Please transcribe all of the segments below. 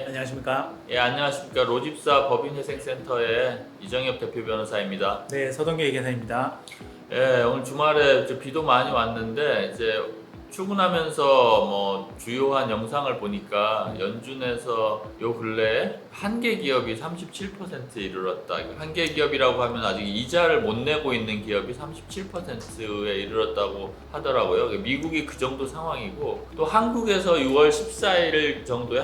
안녕하십니까. 예, 안녕하십니까. 로집사 법인회생센터의 이정엽 대표 변호사입니다. 네, 서동계 계사입니다. 예, 오늘 주말에 비도 많이 왔는데 이제 출근하면서 뭐 주요한 영상을 보니까 연준에서 요 근래에 한계 기업이 37%에 이르렀다. 한계 기업이라고 하면 아직 이자를 못 내고 있는 기업이 37%에 이르렀다고 하더라고요. 미국이 그 정도 상황이고, 또 한국에서 6월 14일 정도에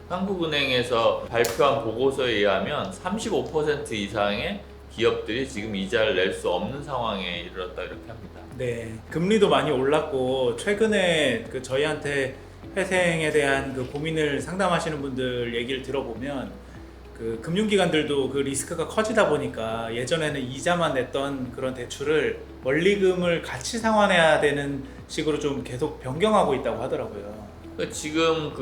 한국은행에서 발표한 보고서에 의하면 35% 이상의 기업들이 지금 이자를 낼 수 없는 상황에 이르렀다, 이렇게 합니다. 네, 금리도 많이 올랐고 최근에 저희한테 회생에 대한 고민을 상담하시는 분들 얘기를 들어보면 금융기관들도 리스크가 커지다 보니까 예전에는 이자만 냈던 그런 대출을 원리금을 같이 상환해야 되는 식으로 좀 계속 변경하고 있다고 하더라고요. 지금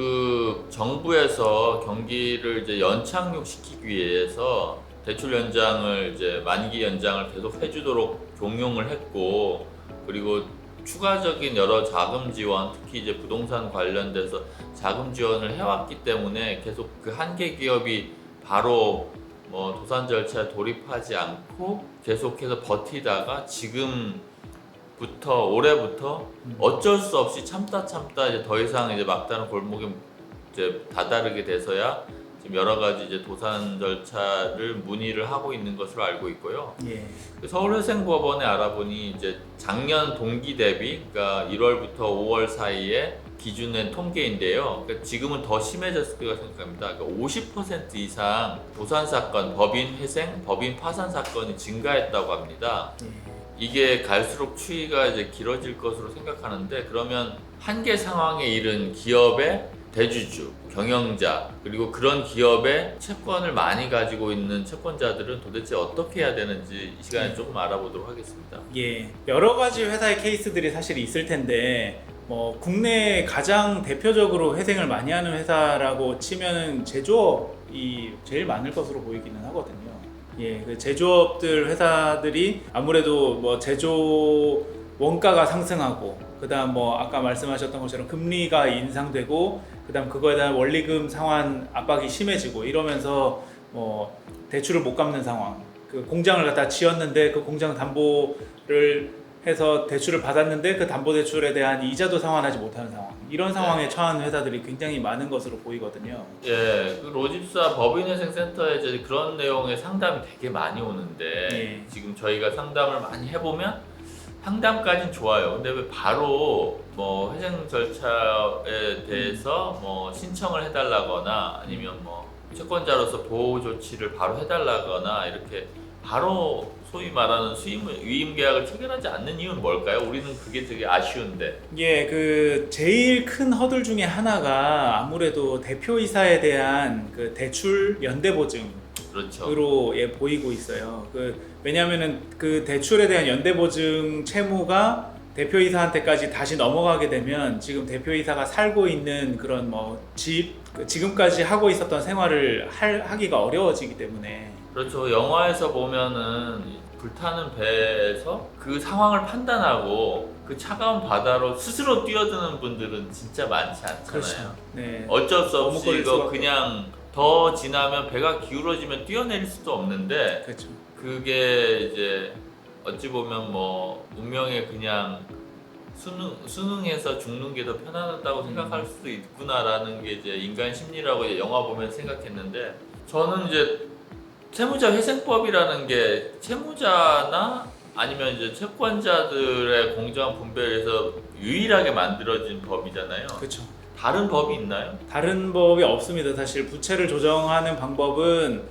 정부에서 경기를 이제 연착륙시키기 위해서 대출 연장을 만기 연장을 계속 해주도록 종용을 했고, 그리고 추가적인 여러 자금 지원, 특히 이제 부동산 관련돼서 자금 지원을 해왔기 때문에 계속 한계 기업이 바로 도산 절차에 돌입하지 않고 계속해서 버티다가 올해부터 어쩔 수 없이 참다 이제 더 이상 이제 막다른 골목에 다다르게 돼서야 지금 여러 가지 이제 도산 절차를 문의를 하고 있는 것으로 알고 있고요. 예. 서울회생법원에 알아보니 이제 작년 동기 대비, 그러니까 1월부터 5월 사이에 기준낸 통계인데요. 그러니까 지금은 더 심해졌을 거라 생각합니다. 그러니까 50% 이상 도산 사건, 법인 회생, 법인 파산 사건이 증가했다고 합니다. 예. 이게 갈수록 추이가 이제 길어질 것으로 생각하는데, 그러면 한계 상황에 이른 기업의 대주주, 경영자, 그리고 그런 기업의 채권을 많이 가지고 있는 채권자들은 도대체 어떻게 해야 되는지 이 시간에 조금 알아보도록 하겠습니다. 예, 여러 가지 회사의 케이스들이 사실 있을 텐데 국내 가장 대표적으로 회생을 많이 하는 회사라고 치면은 제조업이 제일 많을 것으로 보이기는 하거든요. 예, 제조업들 회사들이 아무래도 제조 원가가 상승하고, 그다음 아까 말씀하셨던 것처럼 금리가 인상되고, 그다음 그거에 대한 원리금 상환 압박이 심해지고 이러면서 대출을 못 갚는 상황. 공장을 갖다 지었는데 그 공장 담보를 해서 대출을 받았는데 그 담보 대출에 대한 이자도 상환하지 못하는 상황. 이런 상황에 처한 회사들이 굉장히 많은 것으로 보이거든요. 예, 로집사 법인회생센터에 이제 그런 내용의 상담이 되게 많이 오는데, 예. 지금 저희가 상담을 많이 해보면 상담까지는 좋아요. 근데 왜 바로 회생 절차에 대해서 신청을 해달라거나 아니면 채권자로서 보호 조치를 바로 해달라거나 이렇게 바로 소위 말하는 위임 계약을 체결하지 않는 이유는 뭘까요? 우리는 그게 되게 아쉬운데. 예, 제일 큰 허들 중에 하나가 아무래도 대표이사에 대한 대출 연대 보증. 그렇죠. 으로 보이고 있어요. 왜냐하면은 대출에 대한 연대 보증 채무가 대표이사한테까지 다시 넘어가게 되면 지금 대표이사가 살고 있는 그런 지금까지 하고 있었던 생활을 하기가 어려워지기 때문에. 그렇죠. 영화에서 보면은 불타는 배에서 그 상황을 판단하고 그 차가운 바다로 스스로 뛰어드는 분들은 진짜 많지 않잖아요. 그렇죠. 네. 어쩔 수 없이 이거 그냥 더 지나면 배가 기울어지면 뛰어내릴 수도 없는데, 그렇죠. 그게 이제 어찌 보면 운명에 그냥 순응해서 죽는 게 더 편하다고 생각할 수도 있구나라는 게 이제 인간 심리라고 이제 영화 보면 생각했는데, 저는 이제 채무자 회생법이라는 게 채무자나 아니면 이제 채권자들의 공정한 분배를 위해서 유일하게 만들어진 법이잖아요. 그렇죠. 다른 법이 있나요? 다른 법이 없습니다. 사실 부채를 조정하는 방법은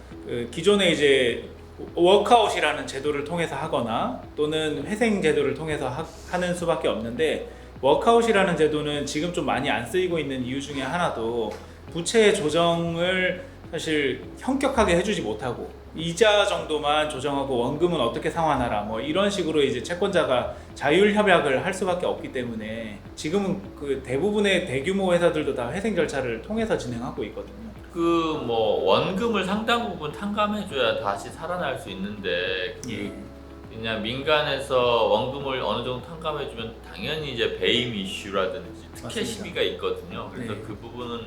기존에 이제 워크아웃이라는 제도를 통해서 하거나 또는 회생 제도를 통해서 하는 수밖에 없는데, 워크아웃이라는 제도는 지금 좀 많이 안 쓰이고 있는 이유 중에 하나도 부채 조정을 사실 현격하게 해주지 못하고 이자 정도만 조정하고 원금은 어떻게 상환하라 이런 식으로 이제 채권자가 자율 협약을 할 수밖에 없기 때문에 지금은 대부분의 대규모 회사들도 다 회생 절차를 통해서 진행하고 있거든요. 원금을 상당 부분 탕감해줘야 다시 살아날 수 있는데, 그냥 민간에서 원금을 어느 정도 탕감해주면 당연히 이제 배임 이슈라든지 특혜 시비가 있거든요. 그래서 네. 그 부분은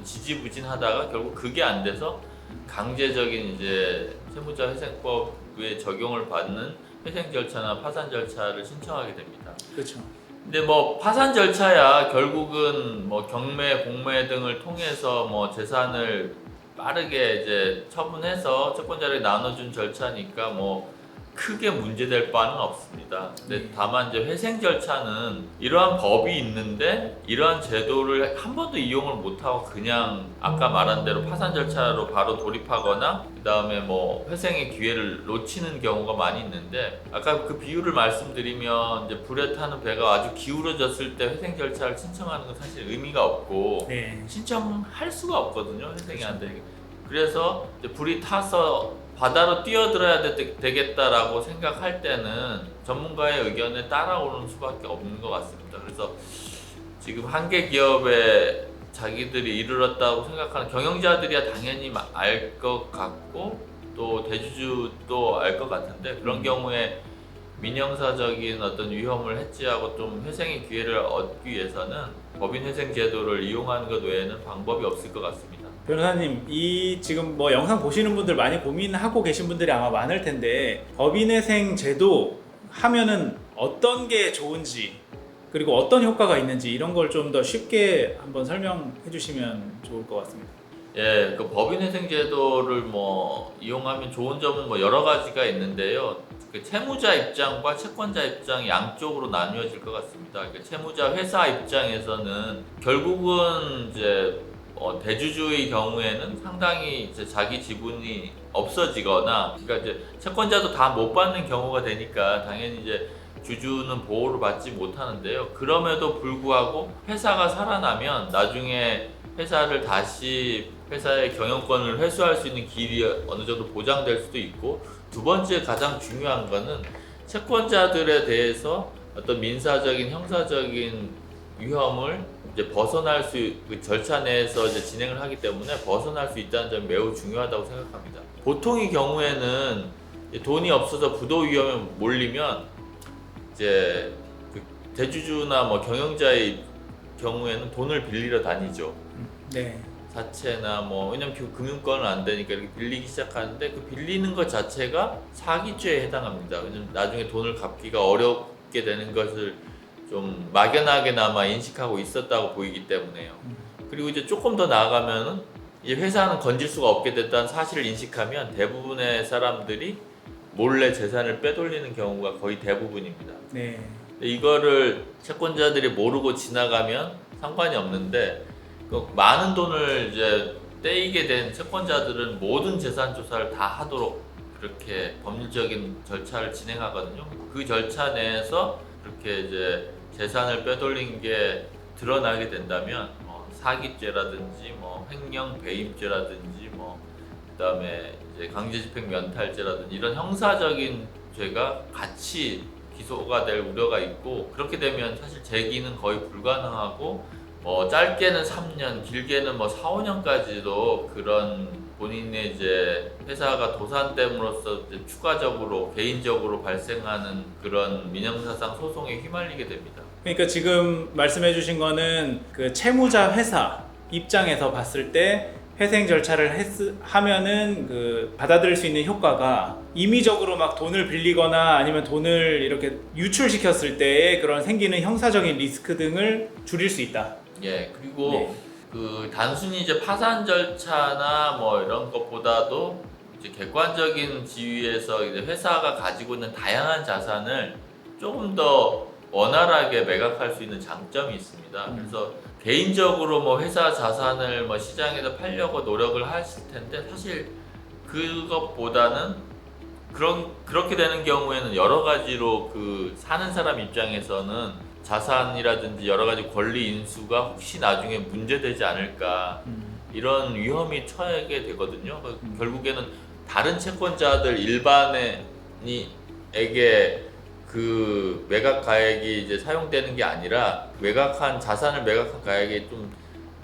지지부진하다가 결국 그게 안 돼서 강제적인 이제 채무자회생법에 적용을 받는 회생 절차나 파산 절차를 신청하게 됩니다. 그렇죠. 근데 뭐 파산 절차야 결국은 뭐 경매, 공매 등을 통해서 뭐 재산을 빠르게 이제 처분해서 채권자에게 나눠준 절차니까 뭐 크게 문제될 바는 없습니다. 근데 다만 이제 회생 절차는 이러한 법이 있는데 이러한 제도를 한 번도 이용을 못하고 그냥 아까 말한 대로 파산 절차로 바로 돌입하거나 그 다음에 뭐 회생의 기회를 놓치는 경우가 많이 있는데 아까 그 비유를 말씀드리면 이제 불에 타는 배가 아주 기울어졌을 때 회생 절차를 신청하는 건 사실 의미가 없고 네. 신청할 수가 없거든요. 회생이 안 되게. 그래서 이제 불이 타서 바다로 뛰어들어야 되겠다라고 생각할 때는 전문가의 의견에 따라오는 수밖에 없는 것 같습니다. 그래서 지금 한계 기업에 자기들이 이르렀다고 생각하는 경영자들이야 당연히 알 것 같고 또 대주주도 알 것 같은데 그런 경우에 민형사적인 어떤 위험을 해지하고 좀 회생의 기회를 얻기 위해서는 법인회생 제도를 이용하는 것 외에는 방법이 없을 것 같습니다. 변호사님, 이 지금 뭐 영상 보시는 분들 많이 고민하고 계신 분들이 아마 많을 텐데 법인회생 제도 하면은 어떤 게 좋은지 그리고 어떤 효과가 있는지 이런 걸 좀 더 쉽게 한번 설명해 주시면 좋을 것 같습니다. 예, 그 법인회생 제도를 뭐 이용하면 좋은 점은 뭐 여러 가지가 있는데요. 그 채무자 입장과 채권자 입장 양쪽으로 나뉘어질 것 같습니다. 그 채무자 회사 입장에서는 결국은 이제 대주주의 경우에는 상당히 이제 자기 지분이 없어지거나, 그러니까 이제 채권자도 다 못 받는 경우가 되니까 당연히 이제 주주는 보호를 받지 못하는데요. 그럼에도 불구하고 회사가 살아나면 나중에 회사를 다시 회사의 경영권을 회수할 수 있는 길이 어느 정도 보장될 수도 있고, 두 번째 가장 중요한 거는 채권자들에 대해서 어떤 민사적인 형사적인 위험을 이제 벗어날 그 절차 내에서 이제 진행을 하기 때문에 벗어날 수 있다는 점이 매우 중요하다고 생각합니다. 보통의 경우에는 돈이 없어서 부도 위험에 몰리면 이제 그 대주주나 뭐 경영자의 경우에는 돈을 빌리러 다니죠. 네. 사채나 뭐 왜냐면 금융권은 안 되니까 이렇게 빌리기 시작하는데 그 빌리는 것 자체가 사기죄에 해당합니다. 왜냐면 나중에 돈을 갚기가 어렵게 되는 것을 좀 막연하게나마 인식하고 있었다고 보이기 때문에요. 그리고 이제 조금 더 나아가면은 이제 회사는 건질 수가 없게 됐다는 사실을 인식하면 대부분의 사람들이 몰래 재산을 빼돌리는 경우가 거의 대부분입니다. 네. 이거를 채권자들이 모르고 지나가면 상관이 없는데 그 많은 돈을 이제 떼이게 된 채권자들은 모든 재산 조사를 다 하도록 그렇게 법률적인 절차를 진행하거든요. 그 절차 내에서 그렇게 이제 재산을 빼돌린 게 드러나게 된다면 사기죄라든지 뭐 횡령 배임죄라든지 뭐 그다음에 이제 강제집행 면탈죄라든지 이런 형사적인 죄가 같이 기소가 될 우려가 있고, 그렇게 되면 사실 재기는 거의 불가능하고 뭐 짧게는 3년, 길게는 뭐 4, 5년까지도 그런 본인의 이제 회사가 도산됨으로써 이제 추가적으로 개인적으로 발생하는 그런 민형사상 소송에 휘말리게 됩니다. 그러니까 지금 말씀해 주신 거는 그 채무자 회사 입장에서 봤을 때 회생 절차를 하면은 그 받아들일 수 있는 효과가 임의적으로 막 돈을 빌리거나 아니면 돈을 이렇게 유출시켰을 때의 그런 생기는 형사적인 리스크 등을 줄일 수 있다. 예, 그리고 네. 그 단순히 이제 파산 절차나 뭐 이런 것보다도 이제 객관적인 지위에서 이제 회사가 가지고 있는 다양한 자산을 조금 더 원활하게 매각할 수 있는 장점이 있습니다. 그래서 개인적으로 뭐 회사 자산을 뭐 시장에서 팔려고 노력을 하실 텐데 사실 그것보다는 그렇게 되는 경우에는 여러 가지로 그 사는 사람 입장에서는 자산이라든지 여러 가지 권리 인수가 혹시 나중에 문제되지 않을까 이런 위험이 처하게 되거든요. 결국에는 다른 채권자들 일반인에게 그 매각 가액이 이제 사용되는 게 아니라 매각한 자산을 매각한 가액이 좀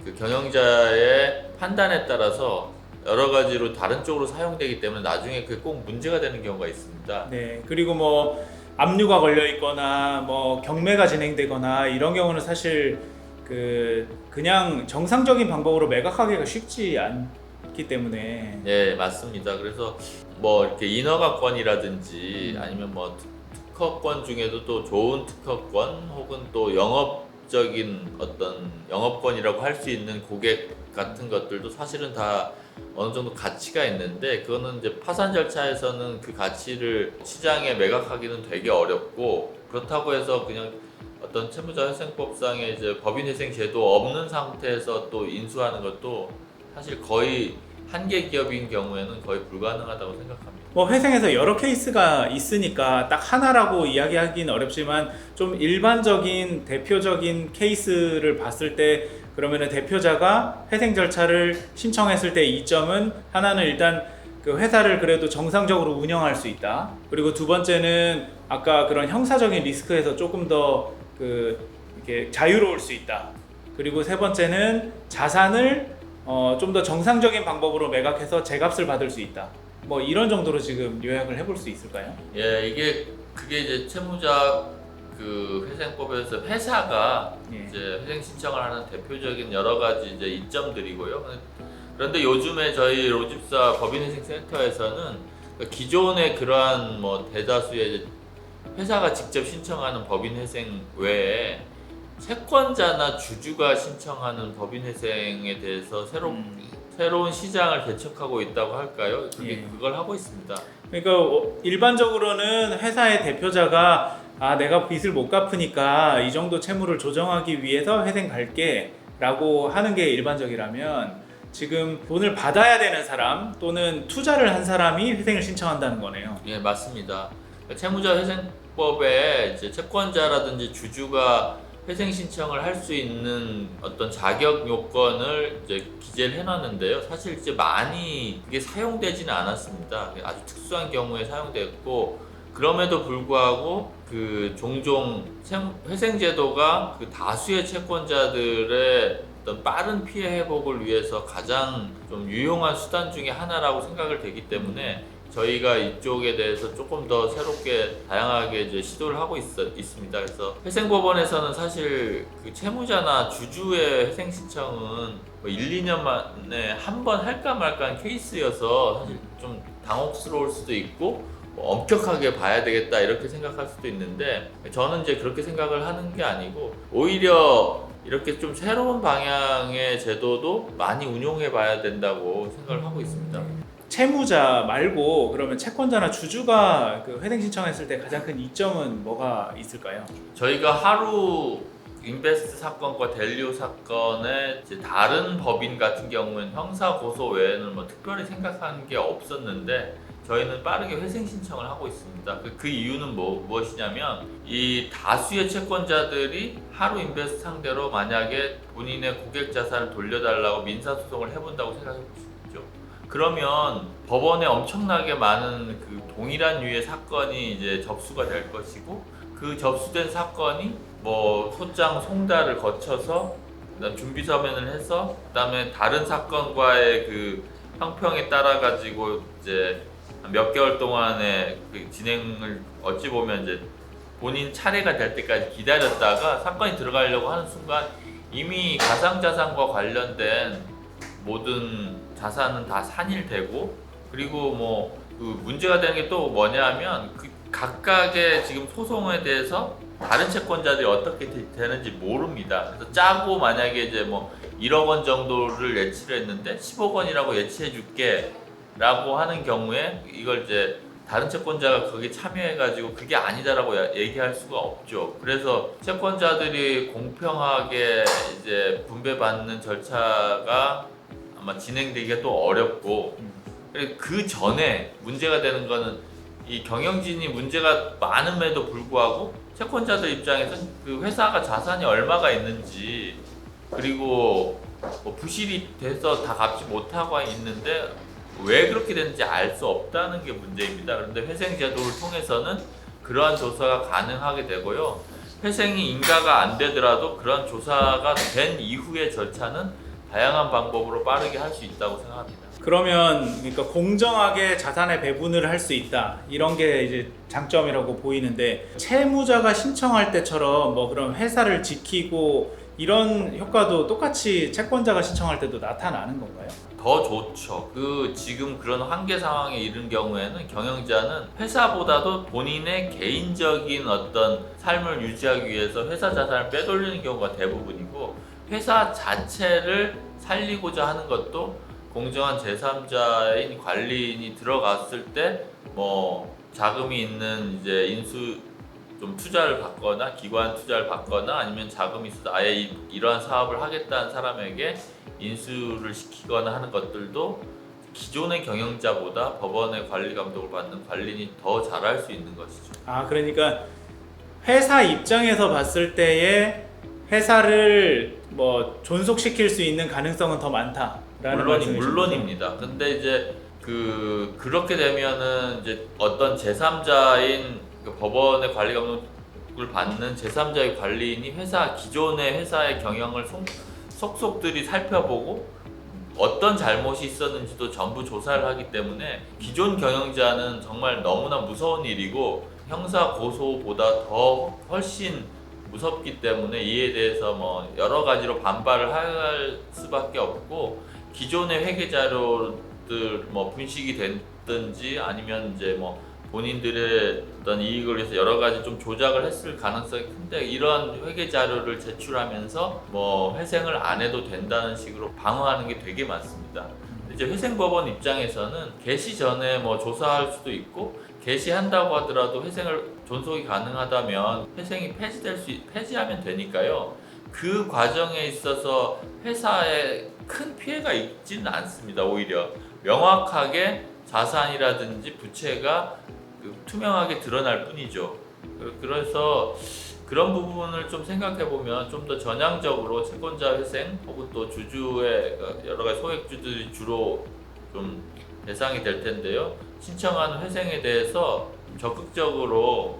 그 경영자의 판단에 따라서 여러 가지로 다른 쪽으로 사용되기 때문에 나중에 그게 꼭 문제가 되는 경우가 있습니다. 네. 그리고 뭐 압류가 걸려 있거나 뭐 경매가 진행되거나 이런 경우는 사실 그 그냥 정상적인 방법으로 매각하기가 쉽지 않기 때문에. 예, 맞습니다. 그래서 뭐 이렇게 인허가권이라든지 아니면 뭐 특허권 중에도 또 좋은 특허권 혹은 또 영업적인 어떤 영업권이라고 할 수 있는 고객 같은 것들도 사실은 다 어느 정도 가치가 있는데, 그거는 이제 파산 절차에서는 그 가치를 시장에 매각하기는 되게 어렵고, 그렇다고 해서 그냥 어떤 채무자회생법상의 이제 법인회생 제도 없는 상태에서 또 인수하는 것도 사실 거의 한계 기업인 경우에는 거의 불가능하다고 생각합니다. 뭐 회생에서 여러 케이스가 있으니까 딱 하나라고 이야기하기는 어렵지만, 좀 일반적인 대표적인 케이스를 봤을 때 그러면은 대표자가 회생 절차를 신청했을 때 이점은, 하나는 일단 그 회사를 그래도 정상적으로 운영할 수 있다. 그리고 두 번째는 아까 그런 형사적인 리스크에서 조금 더 이렇게 자유로울 수 있다. 그리고 세 번째는 자산을 좀 더 정상적인 방법으로 매각해서 제값을 받을 수 있다. 뭐 이런 정도로 지금 요약을 해볼 수 있을까요? 예, 그게 이제 채무자 그 회생법에서 회사가 예. 이제 회생 신청을 하는 대표적인 여러 가지 이제 이점들이고요. 그런데 요즘에 저희 로집사 법인회생센터에서는 기존의 그러한 뭐 대다수의 이제 회사가 직접 신청하는 법인회생 외에 채권자나 주주가 신청하는 법인회생에 대해서 새로운 시장을 개척하고 있다고 할까요? 예. 그걸 하고 있습니다. 그러니까 일반적으로는 회사의 대표자가 내가 빚을 못 갚으니까 이 정도 채무를 조정하기 위해서 회생 갈게 라고 하는 게 일반적이라면, 지금 돈을 받아야 되는 사람 또는 투자를 한 사람이 회생을 신청한다는 거네요. 예, 맞습니다. 채무자 회생법에 이제 채권자라든지 주주가 회생 신청을 할 수 있는 어떤 자격 요건을 이제 기재를 해놨는데요. 사실 이제 많이 그게 사용되지는 않았습니다. 아주 특수한 경우에 사용됐고, 그럼에도 불구하고 그 종종 회생 제도가 그 다수의 채권자들의 어떤 빠른 피해 회복을 위해서 가장 좀 유용한 수단 중에 하나라고 생각을 되기 때문에 저희가 이쪽에 대해서 조금 더 새롭게 다양하게 이제 시도를 하고 있습니다. 그래서 회생법원에서는 사실 그 채무자나 주주의 회생 신청은 뭐 1, 2년 만에 한 번 할까 말까한 케이스여서 사실 좀 당혹스러울 수도 있고 뭐 엄격하게 봐야 되겠다 이렇게 생각할 수도 있는데, 저는 이제 그렇게 생각을 하는 게 아니고 오히려 이렇게 좀 새로운 방향의 제도도 많이 운용해 봐야 된다고 생각을 하고 있습니다. 채무자 말고 그러면 채권자나 주주가 그 회생 신청했을 때 가장 큰 이점은 뭐가 있을까요? 저희가 하루 인베스트 사건과 델리오 사건의 이제 다른 법인 같은 경우는 형사 고소 외에는 뭐 특별히 생각하는 게 없었는데, 저희는 빠르게 회생 신청을 하고 있습니다. 그 이유는 무엇이냐면, 이 다수의 채권자들이 하루 인베스트 상대로 만약에 본인의 고객 자산을 돌려달라고 민사소송을 해본다고 생각해 보시죠. 그러면 법원에 엄청나게 많은 그 동일한 류의 사건이 이제 접수가 될 것이고, 그 접수된 사건이 뭐 소장 송달을 거쳐서 그다음 준비 서면을 해서 그다음에 다른 사건과의 그 형평에 따라 가지고 이제 몇 개월 동안의 그 진행을 어찌 보면 이제 본인 차례가 될 때까지 기다렸다가 사건이 들어가려고 하는 순간 이미 가상자산과 관련된 모든 자산은 다 산일되고, 그리고 뭐 그 문제가 되는 게 또 뭐냐면 그 각각의 지금 소송에 대해서 다른 채권자들이 어떻게 되는지 모릅니다. 그래서 짜고 만약에 이제 뭐 1억 원 정도를 예치를 했는데 10억 원이라고 예치해 줄게 라고 하는 경우에 이걸 이제 다른 채권자가 거기에 참여해가지고 그게 아니다라고 얘기할 수가 없죠. 그래서 채권자들이 공평하게 이제 분배받는 절차가 아마 진행되기가 또 어렵고, 그 전에 문제가 되는 거는 이 경영진이 문제가 많음에도 불구하고 채권자들 입장에서는 그 회사가 자산이 얼마가 있는지, 그리고 뭐 부실이 돼서 다 갚지 못하고 있는데 왜 그렇게 되는지 알 수 없다는 게 문제입니다. 그런데 회생 제도를 통해서는 그러한 조사가 가능하게 되고요. 회생이 인가가 안 되더라도 그런 조사가 된 이후의 절차는 다양한 방법으로 빠르게 할 수 있다고 생각합니다. 그러면 그러니까 공정하게 자산의 배분을 할 수 있다, 이런 게 이제 장점이라고 보이는데, 채무자가 신청할 때처럼 뭐 그런 회사를 지키고 이런 효과도 똑같이 채권자가 신청할 때도 나타나는 건가요? 더 좋죠. 지금 그런 한계 상황에 이른 경우에는 경영자는 회사보다도 본인의 개인적인 어떤 삶을 유지하기 위해서 회사 자산을 빼돌리는 경우가 대부분이고, 회사 자체를 살리고자 하는 것도 공정한 제3자인 관리인이 들어갔을 때 뭐 자금이 있는 이제 인수 좀 투자를 받거나 기관 투자를 받거나 아니면 자금이 있어서 아예 이러한 사업을 하겠다는 사람에게 인수를 시키거나 하는 것들도 기존의 경영자보다 법원의 관리 감독을 받는 관리인이 더 잘할 수 있는 것이죠. 아, 그러니까 회사 입장에서 봤을 때에 회사를 뭐 존속시킬 수 있는 가능성은 더 많다라는 말씀이시죠? 물론입니다. 근데 이제 그렇게 되면은 이제 어떤 제3자인 법원의 관리 감독을 받는 제3자의 관리인이 기존의 회사의 경영을 속속들이 살펴보고 어떤 잘못이 있었는지도 전부 조사를 하기 때문에 기존 경영자는 정말 너무나 무서운 일이고 형사 고소보다 더 훨씬 무섭기 때문에 이에 대해서 뭐 여러 가지로 반발을 할 수밖에 없고, 기존의 회계 자료들 뭐 분식이 됐든지 아니면 이제 뭐 본인들의 어떤 이익을 위해서 여러 가지 좀 조작을 했을 가능성이 큰데, 이런 회계 자료를 제출하면서 뭐 회생을 안 해도 된다는 식으로 방어하는 게 되게 많습니다. 이제 회생법원 입장에서는 개시 전에 뭐 조사할 수도 있고, 개시한다고 하더라도 회생을 존속이 가능하다면 회생이 폐지하면 되니까요. 그 과정에 있어서 회사에 큰 피해가 있지는 않습니다. 오히려 명확하게 자산이라든지 부채가 투명하게 드러날 뿐이죠. 그래서 그런 부분을 좀 생각해 보면 좀 더 전향적으로 채권자 회생 혹은 또 주주의 여러 가지 소액주들이 주로 좀 대상이 될 텐데요. 신청하는 회생에 대해서 적극적으로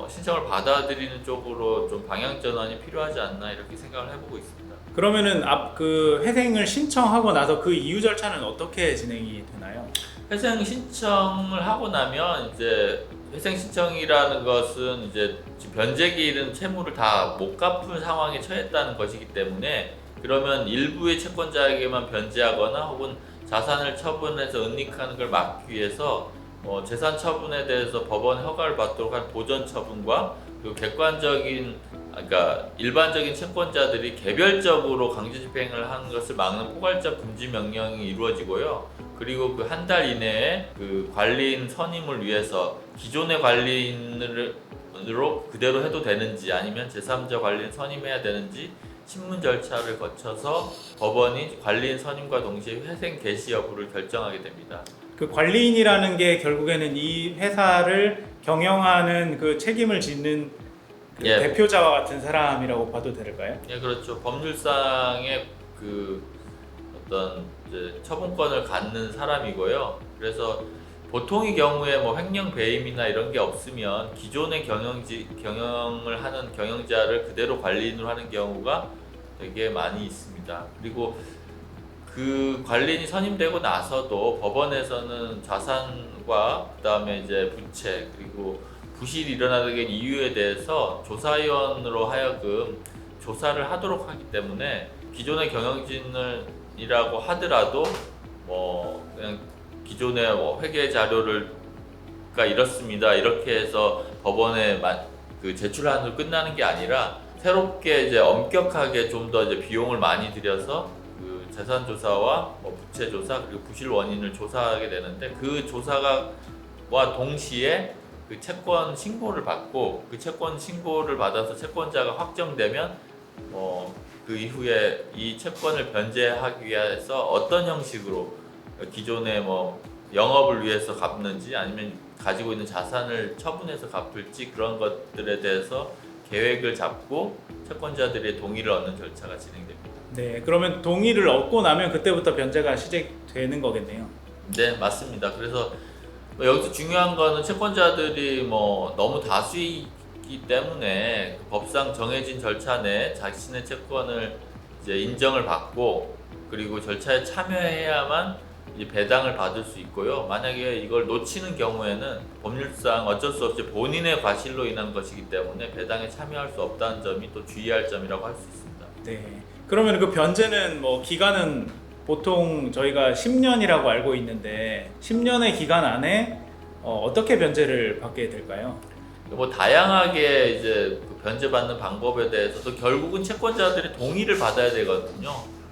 신청을 받아들이는 쪽으로 좀 방향 전환이 필요하지 않나 이렇게 생각을 해보고 있습니다. 그러면은 그 회생을 신청하고 나서 그 이후 절차는 어떻게 진행이 되나요? 회생 신청을 하고 나면 이제 회생 신청이라는 것은 이제 변제기에 이른 채무를 다 못 갚은 상황에 처했다는 것이기 때문에, 그러면 일부의 채권자에게만 변제하거나 혹은 자산을 처분해서 은닉하는 걸 막기 위해서 재산 처분에 대해서 법원 허가를 받도록 한 보전 처분과, 그리고 객관적인 그러니까 일반적인 채권자들이 개별적으로 강제 집행을 하는 것을 막는 포괄적 금지 명령이 이루어지고요. 그리고 그 한 달 이내에 그 관리인 선임을 위해서 기존의 관리인으로 그대로 해도 되는지 아니면 제3자 관리인 선임해야 되는지 신문 절차를 거쳐서 법원이 관리인 선임과 동시에 회생 개시 여부를 결정하게 됩니다. 그 관리인이라는 게 결국에는 이 회사를 경영하는 그 책임을 짓는 그 예. 대표자와 같은 사람이라고 봐도 될까요? 예, 그렇죠. 법률상의 어떤 이제 처분권을 갖는 사람이고요. 그래서 보통의 경우에 뭐 횡령 배임이나 이런 게 없으면 기존의 경영을 하는 경영자를 그대로 관리인으로 하는 경우가 되게 많이 있습니다. 그리고 그 관리인이 선임되고 나서도 법원에서는 자산과 그다음에 이제 부채 그리고 부실이 일어나게 된 이유에 대해서 조사위원으로 하여금 조사를 하도록 하기 때문에, 기존의 경영진이라고 하더라도 뭐 그냥 기존의 회계 자료가 이렇습니다 이렇게 해서 법원에 제출한으로 끝나는 게 아니라, 새롭게 이제 엄격하게 좀 더 이제 비용을 많이 들여서 그 재산 조사와 부채 조사 그리고 부실 원인을 조사하게 되는데, 그 조사와 동시에 그 채권 신고를 받고, 그 채권 신고를 받아서 채권자가 확정되면 그 이후에 이 채권을 변제하기 위해서 어떤 형식으로 기존의 영업을 위해서 갚는지 아니면 가지고 있는 자산을 처분해서 갚을지, 그런 것들에 대해서 계획을 잡고 채권자들의 동의를 얻는 절차가 진행됩니다. 네, 그러면 동의를 얻고 나면 그때부터 변제가 시작되는 거겠네요. 네, 맞습니다. 그래서 여기서 중요한 거는 채권자들이 너무 다수이기 때문에 법상 정해진 절차 내에 자신의 채권을 이제 인정을 받고, 그리고 절차에 참여해야만 이제 배당을 받을 수 있고요. 만약에 이걸 놓치는 경우에는 법률상 어쩔 수 없이 본인의 과실로 인한 것이기 때문에 배당에 참여할 수 없다는 점이 또 주의할 점이라고 할 수 있습니다. 네. 그러면 그 변제는 뭐 기간은 보통 저희가 10년이라고 알고 있는데 10년의 기간 안에 어떻게 변제를 받게 될까요? 뭐 다양하게 이제 그 변제받는 방법에 대해서도 결국은 채권자들의 동의를 받아야 되거든요.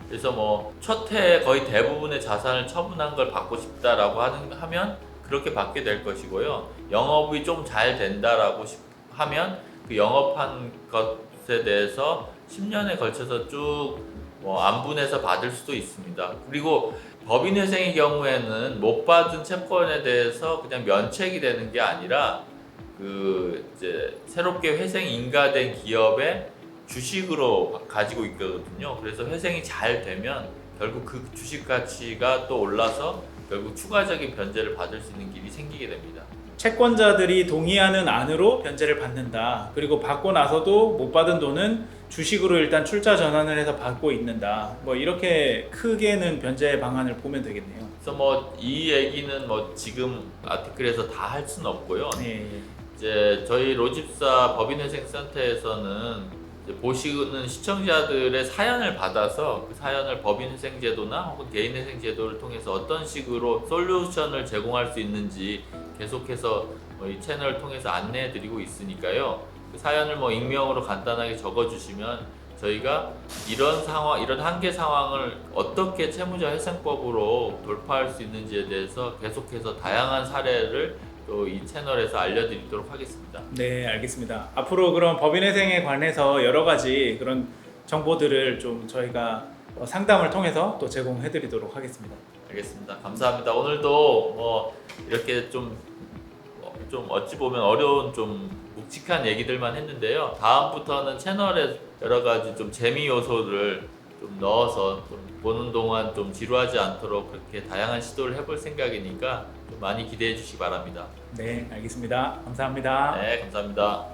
그래서 뭐 첫 해에 거의 대부분의 자산을 처분한 걸 받고 싶다라고 하면 그렇게 받게 될 것이고요. 영업이 좀 잘 된다라고 하면 그 영업한 것에 대해서 10년에 걸쳐서 쭉 안분해서 받을 수도 있습니다. 그리고 법인회생의 경우에는 못 받은 채권에 대해서 그냥 면책이 되는 게 아니라 그 이제 새롭게 회생 인가된 기업의 주식으로 가지고 있거든요. 그래서 회생이 잘 되면 결국 그 주식 가치가 또 올라서 결국 추가적인 변제를 받을 수 있는 길이 생기게 됩니다. 채권자들이 동의하는 안으로 변제를 받는다. 그리고 받고 나서도 못 받은 돈은 주식으로 일단 출자 전환을 해서 받고 있는다. 뭐 이렇게 크게는 변제 방안을 보면 되겠네요. 그래서 뭐 이 얘기는 뭐 지금 아티클에서 다 할 수는 없고요. 네. 이제 저희 로집사 법인회생센터에서는 이제 보시는 시청자들의 사연을 받아서 그 사연을 법인회생제도나 혹은 개인회생제도를 통해서 어떤 식으로 솔루션을 제공할 수 있는지 계속해서 이 채널을 통해서 안내해 드리고 있으니까요. 그 사연을 뭐 익명으로 간단하게 적어 주시면 저희가 이런 상황, 이런 한계 상황을 어떻게 채무자 회생법으로 돌파할 수 있는지에 대해서 계속해서 다양한 사례를 또 이 채널에서 알려드리도록 하겠습니다. 네, 알겠습니다. 앞으로 그럼 법인회생에 관해서 여러 가지 그런 정보들을 좀 저희가 상담을 통해서 또 제공해 드리도록 하겠습니다. 알겠습니다. 감사합니다. 오늘도 뭐 이렇게 좀 어찌 보면 어려운 좀 묵직한 얘기들만 했는데요. 다음부터는 채널에 여러 가지 좀 재미 요소를 좀 넣어서 좀 보는 동안 좀 지루하지 않도록 그렇게 다양한 시도를 해볼 생각이니까 좀 많이 기대해 주시기 바랍니다. 네, 알겠습니다. 감사합니다. 네, 감사합니다.